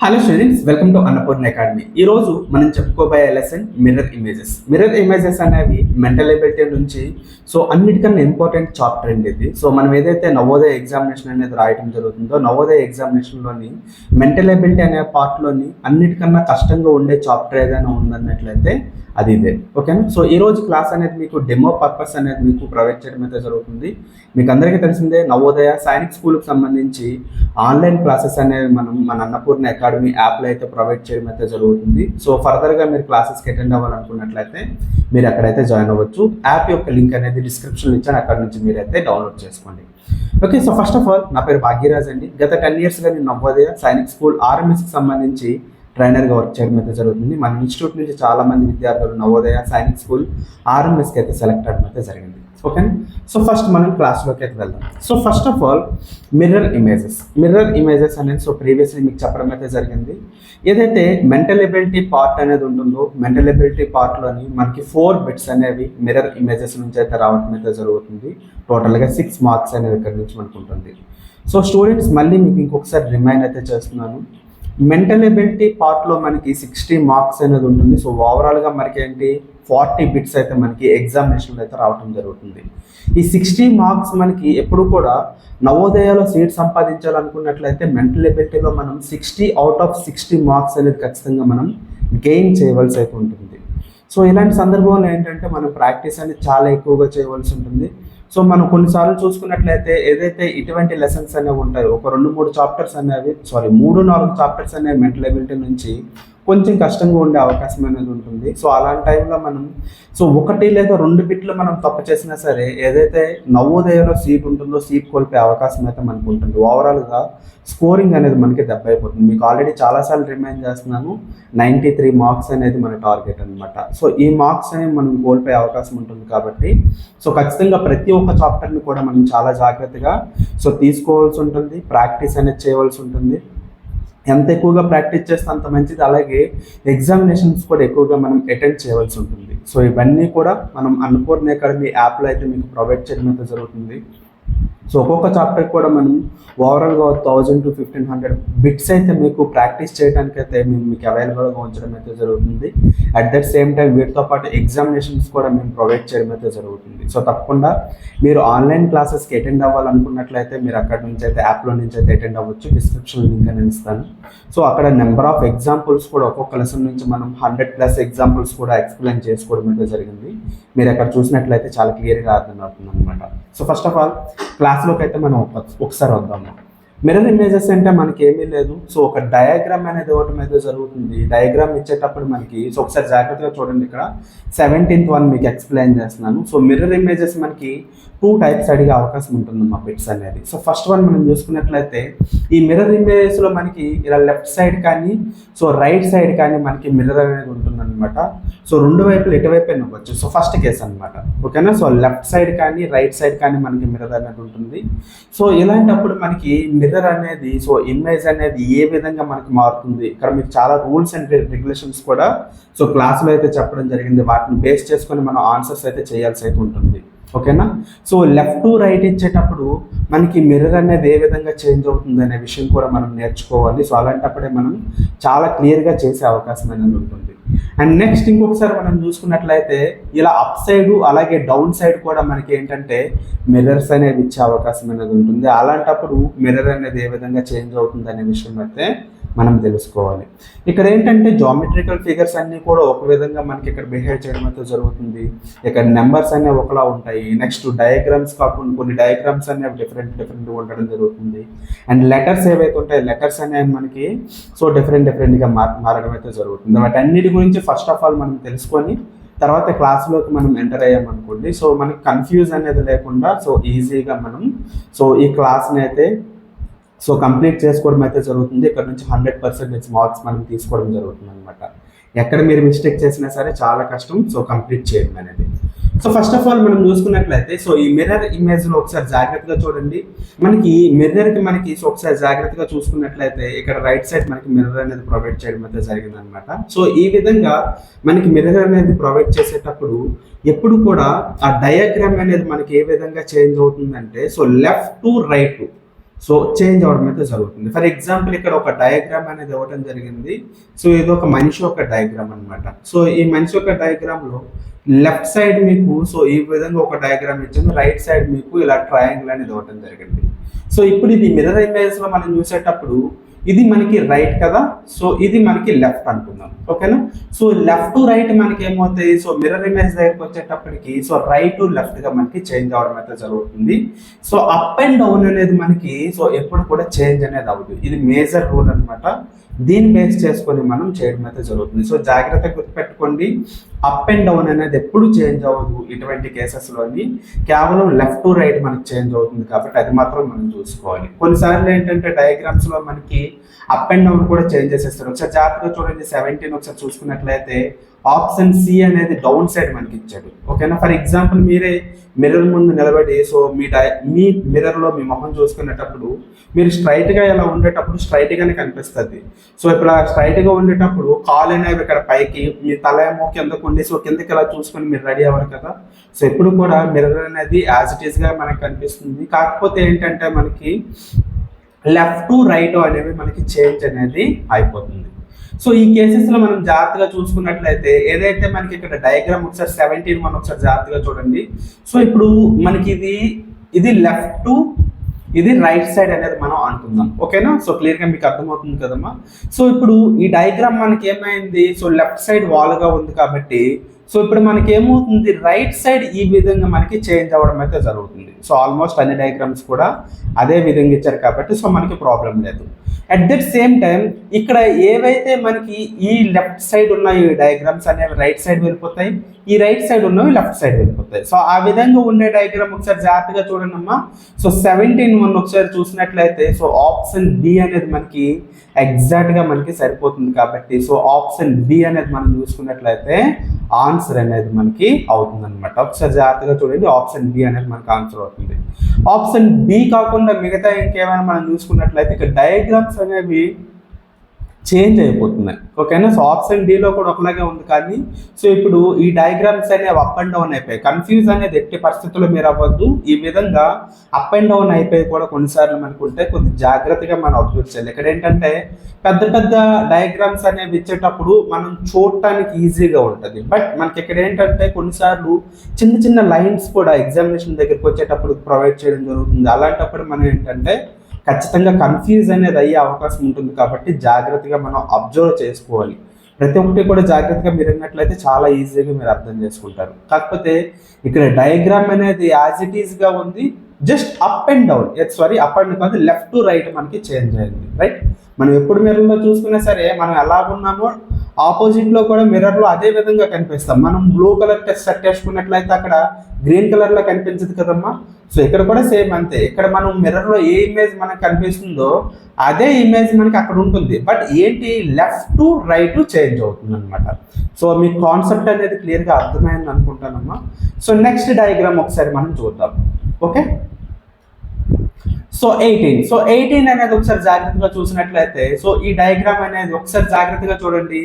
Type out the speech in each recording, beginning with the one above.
Hello students, welcome to Annapurna academy. ఈ రోజు మనం చెప్పుకోబోయే lesson mirror images. Mirror images అనేవి మెంటల్ ఎబిలిటీ నుంచి అన్నిటికన్నా ఇంపార్టెంట్ చాప్టర్ అండి ఇది. మనం ఏదైతే నవోదయ ఎగ్జామినేషన్ అనేది రాయడం జరుగుతుందో, నవోదయ ఎగ్జామినేషన్లోని మెంటల్ ఎబిలిటీ అనే పార్ట్లోని అన్నిటికన్నా కష్టంగా ఉండే చాప్టర్ ఏదైనా ఉందన్నట్లయితే అది ఇదే. ఓకేనా? ఈ రోజు క్లాస్ అనేది మీకు డెమో పర్పస్ అనేది మీకు ప్రొవైడ్ చేయడం అయితే జరుగుతుంది. మీకు అందరికీ తెలిసిందే, నవోదయ సైనిక్ స్కూల్కి సంబంధించి ఆన్లైన్ క్లాసెస్ అనేవి మన అన్నపూర్ణ అకాడమీ యాప్లో అయితే ప్రొవైడ్ చేయడం అయితే జరుగుతుంది. ఫర్దర్గా మీరు క్లాసెస్కి అటెండ్ అవ్వాలనుకున్నట్లయితే మీరు అక్కడైతే జాయిన్ అవ్వచ్చు. యాప్ యొక్క లింక్ అనేది డిస్క్రిప్షన్లో ఇచ్చాను, అక్కడ నుంచి మీరైతే డౌన్లోడ్ చేసుకోండి. ఓకే, ఫస్ట్ ఆఫ్ ఆల్ నా పేరు భాగ్యరాజ్ అండి. గత 10 yearsగా నేను నవోదయ సైనిక్ స్కూల్ ఆర్ఎంఎస్కి సంబంధించి ట్రైనర్గా వర్క్ చేయడం అయితే జరుగుతుంది. మన ఇన్స్టిట్యూట్ నుంచి చాలామంది విద్యార్థులు నవోదయ సైనిక్ స్కూల్ ఆర్ఎంఎస్కి అయితే సెలెక్ట్ అవ్వడం అయితే జరిగింది. ఓకేనా? ఫస్ట్ మనం క్లాస్లోకి అయితే వెళ్దాం. First of all mirror images అనేది ప్రీవియస్లీ మీకు చెప్పడం అయితే జరిగింది. ఏదైతే మెంటల్ ఎబిలిటీ పార్ట్ అనేది ఉంటుందో, మెంటల్ ఎబిలిటీ పార్ట్లోని మనకి 4 బిట్స్ అనేవి మిర్రర్ ఇమేజెస్ నుంచి అయితే రావడం అయితే జరుగుతుంది. టోటల్గా 6 మార్క్స్ అనేవి ఇక్కడ నుంచి మనకు ఉంటుంది. స్టూడెంట్స్, మళ్ళీ మీకు ఇంకొకసారి రిమైండ్ అయితే చేస్తున్నాను. మెంటల్ ఎబిలిటీ పార్ట్లో మనకి 60 మార్క్స్ అనేది ఉంటుంది. ఓవరాల్గా మనకి ఏంటి 40 బిట్స్ అయితే మనకి ఎగ్జామినేషన్లో అయితే రావడం జరుగుతుంది. ఈ 60 మార్క్స్ మనకి ఎప్పుడు కూడా నవోదయలో సీట్ సంపాదించాలనుకున్నట్లయితే మెంటల్ ఎబిలిటీలో మనం 60 out of 60 మార్క్స్ అనేది ఖచ్చితంగా మనం గెయిన్ చేయవలసి అయితే ఉంటుంది. ఇలాంటి సందర్భంలో ఏంటంటే మనం ప్రాక్టీస్ అనేది చాలా ఎక్కువగా చేయవలసి ఉంటుంది. మనం కొన్నిసార్లు చూసుకున్నట్లయితే ఏదైతే ఇటువంటి లెసన్స్ అనేవి ఉంటాయో, ఒక 2-3 చాప్టర్స్ అనేవి 3-4 చాప్టర్స్ అనేవి మెంటల్ ఎబిలిటీ నుంచి కొంచెం కష్టంగా ఉండే అవకాశం అనేది ఉంటుంది. అలాంటి టైంలో మనం 1 లేదా 2 బిట్లు మనం తప్పు చేసినా సరే ఏదైతే నవోదయలో సీట్ ఉంటుందో సీట్ కోల్పోయే అవకాశం అయితే మనకు ఉంటుంది. ఓవరాల్గా స్కోరింగ్ అనేది మనకి దెబ్బ అయిపోతుంది. మీకు ఆల్రెడీ చాలాసార్లు రిమైండ్ చేస్తున్నాను, 93 మార్క్స్ అనేది మన టార్గెట్ అనమాట. ఈ మార్క్స్ అనేవి మనం కోల్పోయే అవకాశం ఉంటుంది కాబట్టి ఖచ్చితంగా ప్రతి ఒక్క చాప్టర్ని కూడా మనం చాలా జాగ్రత్తగా తీసుకోవాల్సి ఉంటుంది. ప్రాక్టీస్ అనేది చేయవలసి ఉంటుంది. ఎంత ఎక్కువగా ప్రాక్టీస్ చేస్తే అంత మంచిది. అలాగే ఎగ్జామినేషన్స్ కూడా ఎక్కువగా మనం అటెండ్ చేయవలసి ఉంటుంది. ఇవన్నీ కూడా మనం అన్నపూర్ణ అకాడమీ యాప్లో అయితే మీకు ప్రొవైడ్ చేయడం అయితే జరుగుతుంది. ఒక్కొక్క చాప్టర్ కూడా మనం ఓవరాల్గా 1000 to 1500 బిట్స్ అయితే మీకు ప్రాక్టీస్ చేయడానికి అయితే మేము మీకు అవైలబుల్గా ఉంచడం అయితే జరుగుతుంది. అట్ దట్ సేమ్ టైం వీటితో పాటు ఎగ్జామినేషన్స్ కూడా మేము ప్రొవైడ్ చేయడం అయితే జరుగుతుంది. తప్పకుండా మీరు ఆన్లైన్ క్లాసెస్కి అటెండ్ అవ్వాలనుకున్నట్లయితే మీరు అక్కడ నుంచి అయితే యాప్లో నుంచి అయితే అటెండ్ అవ్వచ్చు. డిస్క్రిప్షన్ లింక్ అనేది ఇస్తాను. అక్కడ నెంబర్ ఆఫ్ ఎగ్జాంపుల్స్ కూడా ఒక్కొక్క లెసన్ నుంచి మనం 100+ ఎగ్జాంపుల్స్ కూడా ఎక్స్ప్లెయిన్ చేసుకోవడం అయితే జరిగింది. మీరు అక్కడ చూసినట్లయితే చాలా క్లియర్గా అర్థమవుతుంది అనమాట. ఫస్ట్ ఆఫ్ ఆల్ క్లాస్లోకి అయితే మనం ఒకసారి వద్దాము. మిర్రర్ ఇమేజెస్ అంటే మనకి ఏమీ లేదు. ఒక డయాగ్రామ్ అనేది ఇవ్వటం అయితే జరుగుతుంది. డయాగ్రామ్ ఇచ్చేటప్పుడు మనకి ఒకసారి జాగ్రత్తగా చూడండి, ఇక్కడ 17th one మీకు ఎక్స్ప్లెయిన్ చేస్తున్నాను. మిర్రర్ ఇమేజెస్ మనకి 2 types అడిగే అవకాశం ఉంటుంది మా బిట్స్ అనేది. ఫస్ట్ వన్ మనం చూసుకున్నట్లయితే ఈ మిర్రర్ ఇమేజెస్లో మనకి ఇలా లెఫ్ట్ సైడ్ కానీ రైట్ సైడ్ కానీ మనకి మిర్రర్ అనేది ఉంటుందన్నమాట. 2 వైపులు ఎటువైపు ఇవ్వచ్చు. ఫస్ట్ కేసు అనమాట. ఓకేనా? లెఫ్ట్ సైడ్ కానీ రైట్ సైడ్ కానీ మనకి మిర్రర్ అనేది ఉంటుంది. ఇలాంటప్పుడు మనకి మిర్రర్ అనేది ఇమేజ్ అనేది ఏ విధంగా మనకి మారుతుంది, ఇక్కడ మీకు చాలా రూల్స్ అండ్ రెగ్యులేషన్స్ కూడా క్లాస్లో అయితే చెప్పడం జరిగింది. వాటిని బేస్ చేసుకొని మనం ఆన్సర్స్ అయితే చేయాల్సి అయితే ఉంటుంది. ఓకేనా? లెఫ్ట్ టు రైట్ ఇచ్చేటప్పుడు మనకి మిర్రర్ అనేది ఏ విధంగా చేంజ్ అవుతుంది అనే విషయం కూడా మనం నేర్చుకోవాలి. అలాంటప్పుడే మనం చాలా క్లియర్గా చేసే అవకాశం అనేది ఉంటుంది. అండ్ నెక్స్ట్ ఇంకొకసారి మనం చూసుకున్నట్లయితే ఇలా అప్ సైడ్ అలాగే డౌన్ సైడ్ కూడా మనకి ఏంటంటే మిర్రర్స్ అనేవి ఇచ్చే అవకాశం అనేది ఉంటుంది. అలాంటప్పుడు మిర్రర్ అనేది ఏ విధంగా చేంజ్ అవుతుంది అనే విషయం అయితే మనం తెలుసుకోవాలి. ఇక్కడ ఏంటంటే జామెట్రికల్ ఫిగర్స్ అన్నీ కూడా ఒక విధంగా మనకి ఇక్కడ బిహేవ్ చేయడం అయితే జరుగుతుంది. ఇక్కడ నెంబర్స్ అనేవి ఒకలా ఉంటాయి. నెక్స్ట్ డయాగ్రామ్స్ కాకుండా కొన్ని డయాగ్రామ్స్ అనేవి డిఫరెంట్గా ఉండడం జరుగుతుంది. అండ్ లెటర్స్ ఏవైతే ఉంటాయో లెటర్స్ అనేవి మనకి డిఫరెంట్గా మారడం అయితే జరుగుతుంది. వాటన్నిటి గురించి ఫస్ట్ ఆఫ్ ఆల్ మనం తెలుసుకొని తర్వాత క్లాస్లోకి మనం ఎంటర్ అయ్యామనుకోండి, మనకి కన్ఫ్యూజ్ అనేది లేకుండా ఈజీగా మనం ఈ క్లాస్ని అయితే కంప్లీట్ చేసుకోవడం అయితే జరుగుతుంది. ఇక్కడ నుంచి 100% మార్క్స్ మనం తీసుకోవడం జరుగుతుంది అనమాట. ఎక్కడ మీరు మిస్టేక్ చేసినా సరే చాలా కష్టం కంప్లీట్ చేయడం అనేది. ఫస్ట్ ఆఫ్ ఆల్ మనం చూసుకున్నట్లయితే ఈ మిర్రర్ ఇమేజ్లో ఒకసారి జాగ్రత్తగా చూడండి. మనకి మిర్రర్కి మనకి ఒకసారి జాగ్రత్తగా చూసుకున్నట్లయితే ఇక్కడ రైట్ సైడ్ మనకి మిర్రర్ అనేది ప్రొవైడ్ చేయడం అయితే జరిగింది అనమాట. ఈ విధంగా మనకి మిర్రర్ అనేది ప్రొవైడ్ చేసేటప్పుడు ఎప్పుడు కూడా ఆ డయాగ్రామ్ అనేది మనకి ఏ విధంగా చేంజ్ అవుతుందంటే left to right so change అవ్వడం అయితే జరుగుతుంది. ఫర్ ఎగ్జాంపుల్ ఇక్కడ ఒక డయాగ్రామ్ అనేది ఇవ్వడం జరిగింది. సో ఇది ఒక మనిషి యొక్క డయాగ్రామ్ అనమాట. సో ఈ మనిషి యొక్క డయాగ్రామ్లో లెఫ్ట్ సైడ్ మీకు సో ఈ విధంగా ఒక డయాగ్రామ్ ఇచ్చింది, రైట్ సైడ్ మీకు ఇలా ట్రయాంగిల్ అనేది ఇవ్వడం జరిగింది. సో ఇప్పుడు ఇది మిర్రర్ ఇమేజ్లో మనం చూసేటప్పుడు ఇది మనకి రైట్ కదా, సో ఇది మనకి లెఫ్ట్ అనుకుందాం, ఓకేనా. సో లెఫ్ట్ టు రైట్ మనకి ఏమవుతాయి, సో మిర్రర్ ఇమేజ్ దగ్గరికి వచ్చేటప్పటికి సో రైట్ టు లెఫ్ట్ గా మనకి చేంజ్ అవడం అయితే జరుగుతుంది. సో అప్ అండ్ డౌన్ అనేది మనకి సో ఎప్పుడు కూడా చేంజ్ అనేది అవ్వదు. ఇది మేజర్ రూల్ అనమాట. దీన్ని బేస్ చేసుకొని మనం చేయడం అయితే జరుగుతుంది. సో జాగ్రత్తగా గుర్తుపెట్టుకోండి, అప్ అండ్ డౌన్ అనేది ఎప్పుడు చేంజ్ అవ్వదు ఇటువంటి కేసెస్లోని. కేవలం లెఫ్ట్ టు రైట్ మనకి చేంజ్ అవుతుంది కాబట్టి అది మాత్రం మనం చూసుకోవాలి. కొన్నిసార్లు ఏంటంటే డయాగ్రామ్స్లో మనకి అప్ అండ్ డౌన్ కూడా చేంజ్ చేసేస్తారు. ఒకసారి జాగ్రత్తగా చూడండి, 17 ఒకసారి చూసుకున్నట్లయితే ఆప్షన్ సి అనేది డౌన్ సైడ్ మనకి ఇచ్చాడు, ఓకేనా. ఫర్ ఎగ్జాంపుల్ మీరే మిర్రర్ ముందు నిలబడి సో మీ మిర్రర్లో మీ మొహం చూసుకునేటప్పుడు మీరు స్ట్రైట్గా ఇలా ఉండేటప్పుడు స్ట్రైట్గానే కనిపిస్తుంది. సో ఇప్పుడు స్ట్రైట్గా ఉండేటప్పుడు కాలు అనేవి ఇక్కడ పైకి, మీ తల ఏమో కిందకు ఉండి సో కిందకి ఇలా చూసుకొని మీరు రెడీ అవ్వరు కదా. సో ఎప్పుడు కూడా మిర్రర్ అనేది యాజ్ ఇట్ ఈస్గా మనకు కనిపిస్తుంది. కాకపోతే ఏంటంటే మనకి లెఫ్ట్ టు రైట్ అనేవి మనకి చేంజ్ అనేది అయిపోతుంది. సో ఈ కేసెస్లో మనం జాగ్రత్తగా చూసుకున్నట్లయితే ఏదైతే మనకి ఇక్కడ డయాగ్రామ్ ఒకసారి 17 మనం ఒకసారి జాగ్రత్తగా చూడండి. సో ఇప్పుడు మనకి ఇది లెఫ్ట్ టు ఇది రైట్ సైడ్ అనేది మనం అనుకుందాం, ఓకేనా. సో క్లియర్గా మీకు అర్థమవుతుంది కదమ్మా. సో ఇప్పుడు ఈ డయాగ్రామ్ మనకి ఏమైంది, సో లెఫ్ట్ సైడ్ వాల్గా ఉంది కాబట్టి సో ఇప్పుడు మనకి ఏమవుతుంది, రైట్ సైడ్ ఈ విధంగా మనకి చేంజ్ అవ్వడం అయితే జరుగుతుంది. సో ఆల్మోస్ట్ అన్ని డయాగ్రామ్స్ కూడా అదే విధంగా ఇచ్చారు కాబట్టి సో మనకి ప్రాబ్లం లేదు. అట్ దట్ సేమ్ టైం ఇక్కడ ఏవైతే మనకి ఈ లెఫ్ట్ సైడ్ ఉన్న ఈ డయాగ్రామ్స్ అనేవి రైట్ సైడ్ వెళ్ళిపోతాయి, ఈ రైట్ సైడ్ ఉన్నవి లెఫ్ట్ సైడ్ వెళ్ళిపోతాయి. సో ఆ విధంగా ఉండే డయాగ్రామ్ ఒకసారి జాగ్రత్తగా చూడండి అమ్మా. సో 17 ఒకసారి చూసినట్లయితే సో ఆప్షన్ బి అనేది మనకి ఎగ్జాక్ట్గా మనకి సరిపోతుంది కాబట్టి సో ఆప్షన్ బి అనేది మనం చూసుకున్నట్లయితే ఆన్సర్ అనేది మనకి అవుతుంది అనమాట. ఒకసారి జాగ్రత్తగా చూడండి, ఆప్షన్ బి అనేది మనకి ఆన్సర్ అవుతుంది. ఆప్షన్ బి కాకుండా మిగతా ఇంకేమైనా మనం చూసుకున్నట్లయితే ఇక్కడ డయాగ్రామ్స్ అనేవి చేంజ్ అయిపోతున్నాయి, ఓకేనా. సో ఆప్షన్ డిలో కూడా ఒకలాగే ఉంది కానీ సో ఇప్పుడు ఈ డయాగ్రామ్స్ అనేవి అప్ అండ్ డౌన్ అయిపోయాయి. కన్ఫ్యూజ్ అనేది ఎట్టి పరిస్థితుల్లో మీరు అవ్వద్దు. ఈ విధంగా అప్ అండ్ డౌన్ అయిపోయి కూడా కొన్నిసార్లు మనకు ఉంటే కొద్ది జాగ్రత్తగా మనం అబ్జర్వ్ చేయాలి. ఇక్కడ ఏంటంటే పెద్ద పెద్ద డయాగ్రామ్స్ అనేవి ఇచ్చేటప్పుడు మనం చూడటానికి ఈజీగా ఉంటుంది. బట్ మనకి ఇక్కడ ఏంటంటే కొన్నిసార్లు చిన్న చిన్న లైన్స్ కూడా ఎగ్జామినేషన్ దగ్గరికి వచ్చేటప్పుడు ప్రొవైడ్ చేయడం జరుగుతుంది. అలాంటప్పుడు మనం ఏంటంటే ఖచ్చితంగా కన్ఫ్యూజ్ అనేది అయ్యే అవకాశం ఉంటుంది కాబట్టి జాగ్రత్తగా మనం అబ్జర్వ్ చేసుకోవాలి. ప్రతి ఒక్కటి కూడా జాగ్రత్తగా మీరు విన్నట్లయితే చాలా ఈజీగా మీరు అర్థం చేసుకుంటారు. కాకపోతే ఇక్కడ డయాగ్రామ్ అనేది యాజ్ ఇట్ ఈస్గా ఉంది, just up and down, up and కాదు లెఫ్ట్ టు రైట్ మనకి చేంజ్ అయింది, రైట్. మనం ఎప్పుడు మిర్రర్లో చూసుకున్నా సరే మనం ఎలా ఉన్నామో ఆపోజిట్లో కూడా మిర్రర్లో అదే విధంగా కనిపిస్తాం. మనం బ్లూ కలర్ షర్ట్ వేసుకున్నట్లయితే అక్కడ గ్రీన్ కలర్లో కనిపించదు కదమ్మా. సో ఇక్కడ కూడా సేమ్ అంతే. ఇక్కడ మనం మిర్రర్లో ఏ ఇమేజ్ మనకు కనిపిస్తుందో అదే ఇమేజ్ మనకి అక్కడ ఉంటుంది. బట్ ఏంటి, లెఫ్ట్ టు రైట్ చేంజ్ అవుతుంది అనమాట. సో మీ కాన్సెప్ట్ అనేది క్లియర్గా అర్థమైంది అనుకుంటానమ్మా. సో నెక్స్ట్ డయాగ్రామ్ ఒకసారి మనం చూద్దాం, ఓకే. సో 18 అనేది ఒకసారి జాగ్రత్తగా చూసినట్లయితే సో ఈ డయాగ్రామ్ అనేది ఒకసారి జాగ్రత్తగా చూడండి.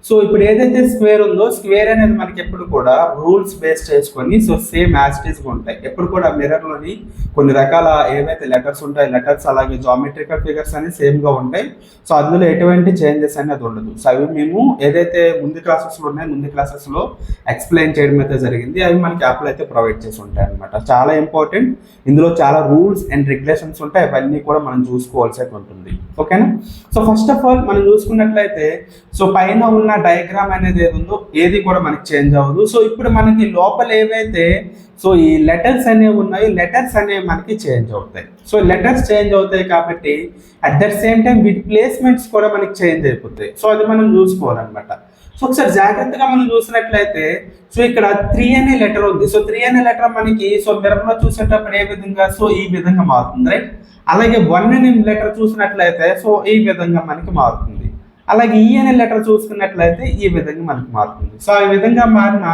సో ఇప్పుడు ఏదైతే స్క్వేర్ ఉందో స్క్వేర్ అనేది మనకి ఎప్పుడు కూడా రూల్స్ బేస్ చేసుకొని సో సేమ్ యాజ్ ఇట్ ఈస్గా ఉంటాయి. ఎప్పుడు కూడా మిర్రర్లోని కొన్ని రకాల ఏవైతే లెటర్స్ ఉంటాయి, లెటర్స్ అలాగే జామెట్రికల్ ఫిగర్స్ అనేవి సేమ్గా ఉంటాయి. సో అందులో ఎటువంటి చేంజెస్ అనేది ఉండదు. సో అవి మేము ఏదైతే ముందు క్లాసెస్లో ఉన్నాయో ముందు క్లాసెస్లో ఎక్స్ప్లెయిన్ చేయడం అయితే జరిగింది. అవి మనకి యాప్లో అయితే ప్రొవైడ్ చేసి ఉంటాయి అనమాట. చాలా ఇంపార్టెంట్, ఇందులో చాలా రూల్స్ అండ్ రెగ్యులేషన్స్ ఉంటాయి, అవన్నీ కూడా మనం చూసుకోవాల్సి ఉంటుంది, ఓకేనా. సో ఫస్ట్ ఆఫ్ ఆల్ మనం చూసుకున్నట్లయితే సో పైన ఉన్న డయాగ్రామ్ అనేది ఏది ఉందో ఏది కూడా మనకి చేంజ్ అవ్వదు. సో ఇప్పుడు మనకి లోపల ఏవైతే సో ఈ లెటర్స్ అనేవి ఉన్నాయో లెటర్స్ అనేవి మనకి చేంజ్ అవుతాయి. సో లెటర్స్ చేంజ్ అవుతాయి కాబట్టి అట్ దట్ సేమ్ టైం వీటి ప్లేస్మెంట్స్ కూడా మనకి చేంజ్ అయిపోతాయి. సో అది మనం చూసుకోవాలన్నమాట. సో ఒకసారి జాగ్రత్తగా మనం చూసినట్లయితే సో ఇక్కడ 3 అనే లెటర్ ఉంది. సో 3 అనే లెటర్ మనకి సో మిర్రర్లో చూసేటప్పుడు ఏ విధంగా సో ఈ విధంగా మారుతుంది, రైట్. అలాగే 1 అనే లెటర్ చూసినట్లయితే సో ఈ విధంగా మనకి మారుతుంది. అలాగే ఈ అనే లెటర్ చూసుకున్నట్లయితే ఈ విధంగా మనకు మారుతుంది. సో ఈ విధంగా మారిన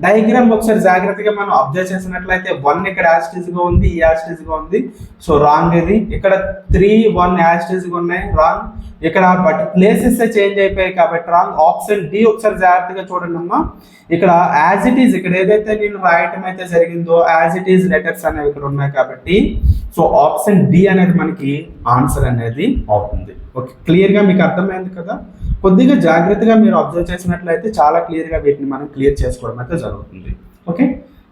డయాగ్రామ్ ఒకసారి జాగ్రత్తగా మనం అబ్జర్వ్ చేసినట్లయితే 1 ఇక్కడ యాస్టీజ్గా ఉంది, ఈ యాస్టీజ్గా ఉంది. సో రాంగ్ ఇది. ఇక్కడ 3 1 యాస్టీజ్గా ఉన్నాయి, రాంగ్. ఇక్కడ బట్ ప్లేసెస్ చేంజ్ అయిపోయాయి కాబట్టి రాంగ్. ఆప్షన్ డి ఒకసారి జాగ్రత్తగా చూడండి అమ్మా. ఇక్కడ యాజ్ ఇట్ ఈజ్, ఇక్కడ ఏదైతే నేను రాయటం అయితే జరిగిందో యాజ్ ఇట్ ఈజ్ లెటర్స్ అనేవి ఇక్కడ ఉన్నాయి కాబట్టి సో ఆప్షన్ డి అనేది మనకి ఆన్సర్ అనేది అవుతుంది. ఓకే, క్లియర్గా మీకు అర్థమైంది కదా. కొద్దిగా జాగ్రత్తగా మీరు అబ్జర్వ్ చేసినట్లయితే చాలా క్లియర్గా వీటిని మనం క్లియర్ చేసుకోవడం అయితే జరుగుతుంది. ఓకే,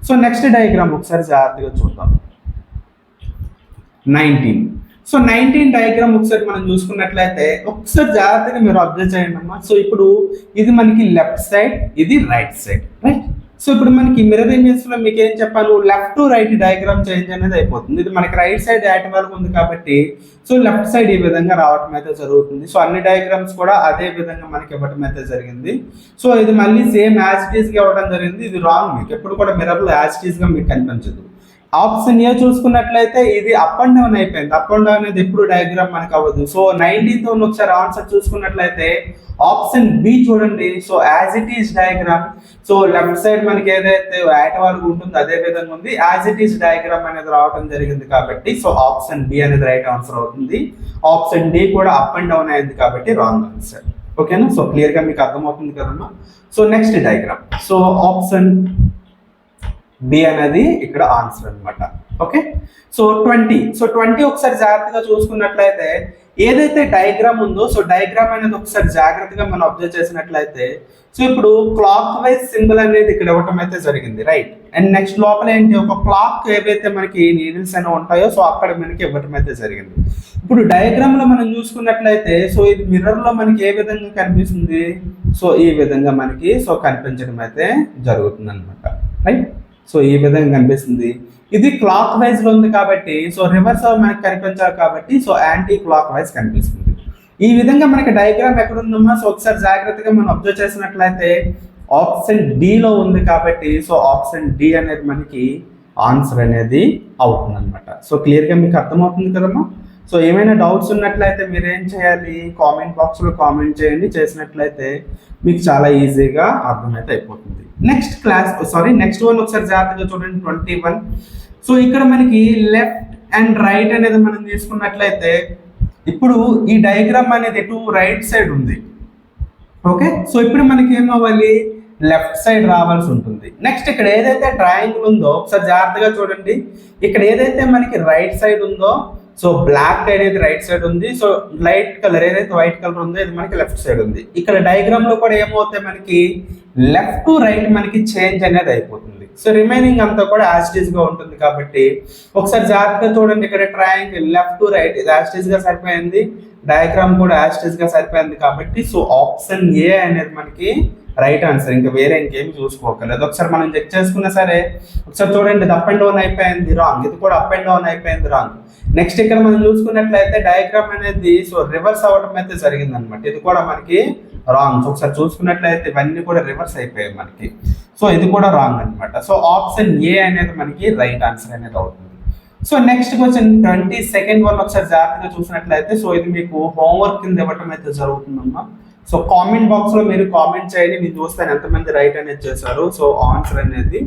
సో నెక్స్ట్ డయాగ్రామ్ ఒకసారి జాగ్రత్తగా చూద్దాం. 19. సో 19 డయాగ్రామ్ ఒకసారి మనం చూసుకున్నట్లయితే ఒకసారి జాగ్రత్తగా మీరు అబ్జర్వ్ చేయండి అమ్మా. సో ఇప్పుడు ఇది మనకి లెఫ్ట్ సైడ్, ఇది రైట్ సైడ్, రైట్. సో ఇప్పుడు మనకి మిర్రర్ ఇమేజ్ లో మీకు ఏం చెప్పాను, left to right diagram change అనేది అయిపోతుంది. ఇది మనకి రైట్ సైడ్ యాట్ వరకు ఉంది కాబట్టి సో లెఫ్ట్ సైడ్ ఈ విధంగా రావటం అయితే జరుగుతుంది. సో అన్ని డయాగ్రామ్స్ కూడా అదే విధంగా మనకి ఇవ్వడం అయితే జరిగింది. సో ఇది మళ్ళీ సేమ్ యాజ్ ఇట్ ఈజ్ గా ఇవ్వడం జరిగింది. ఇది రాంగ్, మీకు ఎప్పుడు కూడా మిర్రర్ లో యాజ్ ఇట్ ఈజ్ గా మీకు కనిపించదు. ఆప్షన్ ఏ చూసుకున్నట్లయితే ఇది అప్ అండ్ డౌన్ అయిపోయింది. అప్ అండ్ డౌన్ అనేది ఎప్పుడు డయాగ్రామ్ మనకు అవ్వదు. సో 19th ఒకసారి ఆన్సర్ చూసుకున్నట్లయితే ఆప్షన్ బి చూడండి. So as it is diagram, so left side మనకి ఏదైతే యాట్ వరకు ఉంటుందో అదే విధంగా ఉంది. యాజ్ ఇట్ ఈస్ డయాగ్రామ్ అనేది రావడం జరిగింది కాబట్టి సో ఆప్షన్ బి అనేది రైట్ ఆన్సర్ అవుతుంది. ఆప్షన్ డి కూడా అప్ అండ్ డౌన్ అయింది కాబట్టి రాంగ్ ఆన్సర్. ఓకేనా, సో క్లియర్ గా మీకు అర్థమవుతుంది కదమ్మా. So next diagram, so option b అనేది ఇక్కడ ఆన్సర్ అనమాట. ఓకే, సో 20 ఒకసారి జాగ్రత్తగా చూసుకున్నట్లయితే ఏదైతే డయాగ్రామ్ ఉందో సో డయాగ్రామ్ అనేది ఒకసారి జాగ్రత్తగా మనం అబ్జర్వ్ చేసినట్లయితే సో ఇప్పుడు క్లాక్ వైజ్ సింబల్ అనేది ఇక్కడ ఇవ్వటం అయితే జరిగింది, రైట్. అండ్ నెక్స్ట్ లోపల ఏంటి, ఒక క్లాక్ ఏవైతే మనకి నీడిల్స్ అనేవి ఉంటాయో సో అక్కడ మనకి ఇవ్వటం అయితే జరిగింది. ఇప్పుడు డయాగ్రామ్ లో మనం చూసుకున్నట్లయితే సో ఇది మిర్రర్ లో మనకి ఏ విధంగా కనిపిస్తుంది, సో ఈ విధంగా మనకి సో కనిపించడం అయితే జరుగుతుంది అనమాట, రైట్. సో ఈ విధంగా కనిపిస్తుంది. ఇది క్లాక్ వైజ్ లో ఉంది కాబట్టి సో రివర్స్ మనకి కనిపించాలి కాబట్టి సో యాంటీ క్లాక్ వైజ్ కనిపిస్తుంది. ఈ విధంగా మనకి డయాగ్రామ్ ఎక్కడ ఉందమ్మా, సో ఒకసారి జాగ్రత్తగా మనం అబ్జర్వ్ చేసినట్లయితే ఆప్షన్ డి లో ఉంది కాబట్టి సో ఆప్షన్ డి అనేది మనకి ఆన్సర్ అనేది అవుతుంది అనమాట. సో క్లియర్ గా మీకు అర్థమవుతుంది కదమ్మా. సో ఏమైనా డౌట్స్ ఉన్నట్లయితే మీరు ఏం చేయాలి, కామెంట్ బాక్స్ లో కామెంట్ చేయండి. చేసినట్లయితే మీకు చాలా ఈజీగా అర్థమైతే అయిపోతుంది. నెక్స్ట్ వన్ ఒకసారి జాగ్రత్తగా చూడండి. 21. సో ఇక్కడ మనకి లెఫ్ట్ అండ్ రైట్ అనేది మనం తీసుకున్నట్లయితే ఇప్పుడు ఈ డయాగ్రామ్ అనేది ఎటు రైట్ సైడ్ ఉంది. ఓకే, సో ఇప్పుడు మనకి ఏమవ్వాలి, లెఫ్ట్ సైడ్ రావాల్సి ఉంటుంది. నెక్స్ట్ ఇక్కడ ఏదైతే ట్రయాంగిల్ ఉందో ఒకసారి జాగ్రత్తగా చూడండి. ఇక్కడ ఏదైతే మనకి రైట్ సైడ్ ఉందో సో బ్లాక్ అనేది రైట్ సైడ్ ఉంది. సో లైట్ కలర్ ఏదైతే వైట్ కలర్ ఉందో ఇది మనకి లెఫ్ట్ సైడ్ ఉంది. ఇక్కడ డయాగ్రామ్ లో కూడా ఏమవుతాయి, మనకి లెఫ్ట్ టు రైట్ మనకి చేంజ్ అనేది అయిపోతుంది. సో రిమైనింగ్ అంతా కూడా యాస్టీజ్ గా ఉంటుంది కాబట్టి ఒకసారి జాగ్రత్తగా చూడండి. ఇక్కడ ట్రయాంగిల్ లెఫ్ట్ టు రైట్ ఇది యాస్టీజ్ గా సరిపోయింది, డయాగ్రామ్ కూడా యాస్టీజ్ గా సరిపోయింది కాబట్టి సో ఆప్షన్ ఏ అనేది మనకి రైట్ ఆన్సర్. ఇంకా వేరే ఇంకేమి చూసుకోకలేదు. ఒకసారి మనం చెక్ చేసుకున్నా సరే ఒకసారి చూడండి, ఇది అప్ అండ్ డౌన్ అయిపోయింది, రాంగ్. ఇది కూడా అప్ అండ్ డౌన్ అయిపోయింది, రాంగ్. నెక్స్ట్ ఇక్కడ మనం చూసుకున్నట్లయితే డయాగ్రామ్ అనేది సో రివర్స్ అవ్వడం అయితే జరిగింది అనమాట. ఇది కూడా మనకి రాంగ్. సో ఒకసారి చూసుకున్నట్లయితే ఇవన్నీ కూడా రివర్స్ అయిపోయాయి మనకి. సో ఇది కూడా రాంగ్ అనమాట. సో ఆప్షన్ ఏ అనేది మనకి రైట్ ఆన్సర్ అనేది అవుతుంది. So next question 22nd one ఒకసారి జాగ్రత్తగా చూసినట్లయితే సో ఇది మీకు హోంవర్క్ కింద ఇవ్వటం అయితే జరుగుతుందమ్మా. సో కామెంట్ బాక్స్ లో మీరు కామెంట్ చేయండి, నేను చూస్తాను ఎంతమంది రైట్ అనేది చేశారు సో ఆన్సర్ అనేది.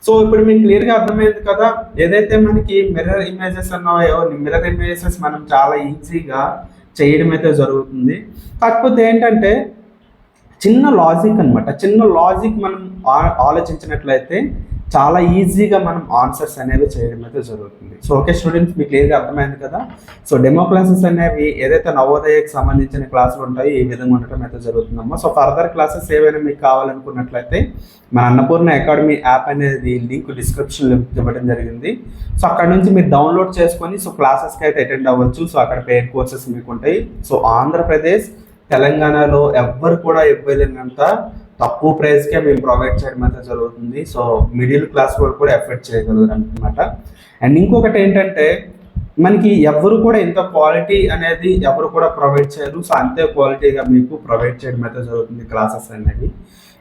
సో ఇప్పుడు మీకు క్లియర్ గా అర్థమైంది కదా. ఏదైతే మనకి మిర్రర్ ఇమేజెస్ ఉన్నాయో మిర్రర్ ఇమేజెస్ మనం చాలా ఈజీగా చేయడం అయితే జరుగుతుంది. కాకపోతే ఏంటంటే చిన్న లాజిక్ అనమాట, చిన్న లాజిక్ మనం ఆలోచించినట్లయితే చాలా ఈజీగా మనం ఆన్సర్స్ అనేవి చేయడం అయితే జరుగుతుంది. సో ఓకే స్టూడెంట్స్, మీకు క్లియర్గా అర్థమైంది కదా. సో డెమో క్లాసెస్ అనేవి ఏదైతే నవోదయకి సంబంధించిన క్లాసులు ఉంటాయో ఈ విధంగా ఉండటం అయితే జరుగుతుందమ్మా. సో ఫర్దర్ క్లాసెస్ ఏవైనా మీకు కావాలనుకున్నట్లయితే మన అన్నపూర్ణ అకాడమీ యాప్ అనేది లింక్ డిస్క్రిప్షన్లో ఇవ్వడం జరిగింది. సో అక్కడ నుంచి మీరు డౌన్లోడ్ చేసుకొని సో క్లాసెస్కి అయితే అటెండ్ అవ్వచ్చు. సో అక్కడ పెయిడ్ కోర్సెస్ మీకు ఉంటాయి. సో ఆంధ్రప్రదేశ్ తెలంగాణలో ఎవ్వరు కూడా ఇవ్వలేనంత తక్కువ ప్రైస్కే మేము ప్రొవైడ్ చేయడం అయితే జరుగుతుంది. సో మిడిల్ క్లాస్ వాళ్ళు కూడా ఎఫర్ట్ చేయగలరు అనమాట. అండ్ ఇంకొకటి ఏంటంటే మనకి ఎవరు కూడా ఇంత క్వాలిటీ అనేది ఎవరు కూడా ప్రొవైడ్ చేయరు. సో అంతే క్వాలిటీగా మీకు ప్రొవైడ్ చేయడం అయితే జరుగుతుంది క్లాసెస్ అనేవి.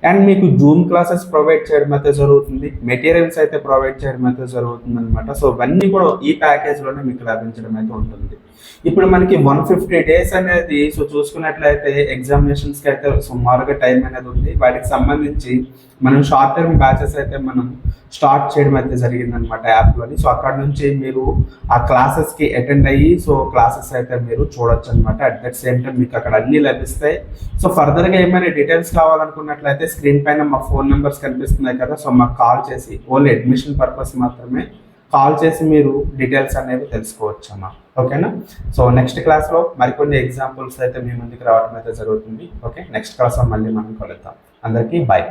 అండ్ మీకు జూమ్ క్లాసెస్ ప్రొవైడ్ చేయడం అయితే జరుగుతుంది, మెటీరియల్స్ అయితే ప్రొవైడ్ చేయడం అయితే జరుగుతుంది అనమాట. సో ఇవన్నీ కూడా ఈ ప్యాకేజ్లోనే మీకు లభించడం అయితే ఉంటుంది. ఇప్పుడు మనకి 150 days అనేది సో చూసుకున్నట్లయితే ఎగ్జామినేషన్స్కి అయితే సుమారుగా టైం అనేది ఉంది. వాటికి సంబంధించి మనం షార్ట్ టర్మ్ బ్యాచెస్ అయితే మనం స్టార్ట్ చేయడం అయితే జరిగిందనమాట యాప్లోని. సో అక్కడ నుంచి మీరు ఆ క్లాసెస్కి అటెండ్ అయ్యి సో క్లాసెస్ అయితే మీరు చూడొచ్చు అనమాట. అట్ దట్ సేమ్ టైం మీకు అక్కడ అన్నీ లభిస్తాయి. సో ఫర్దర్గా ఏమైనా డీటెయిల్స్ కావాలనుకున్నట్లయితే స్క్రీన్ పైన మా ఫోన్ నెంబర్స్ కనిపిస్తున్నాయి కదా, సో మాకు కాల్ చేసి ఓన్లీ అడ్మిషన్ పర్పస్ మాత్రమే కాల్ చేసి మీరు డీటెయిల్స్ అనేవి తెలుసుకోవచ్చు అమ్మా. ఓకేనా? సో నెక్స్ట్ క్లాస్లో మరికొన్ని ఎగ్జాంపుల్స్ అయితే మీ ముందుకు రావడం అయితే జరుగుతుంది. ఓకే, నెక్స్ట్ క్లాస్లో మళ్ళీ మనం కలుద్దాం. అందరికీ బాయ్.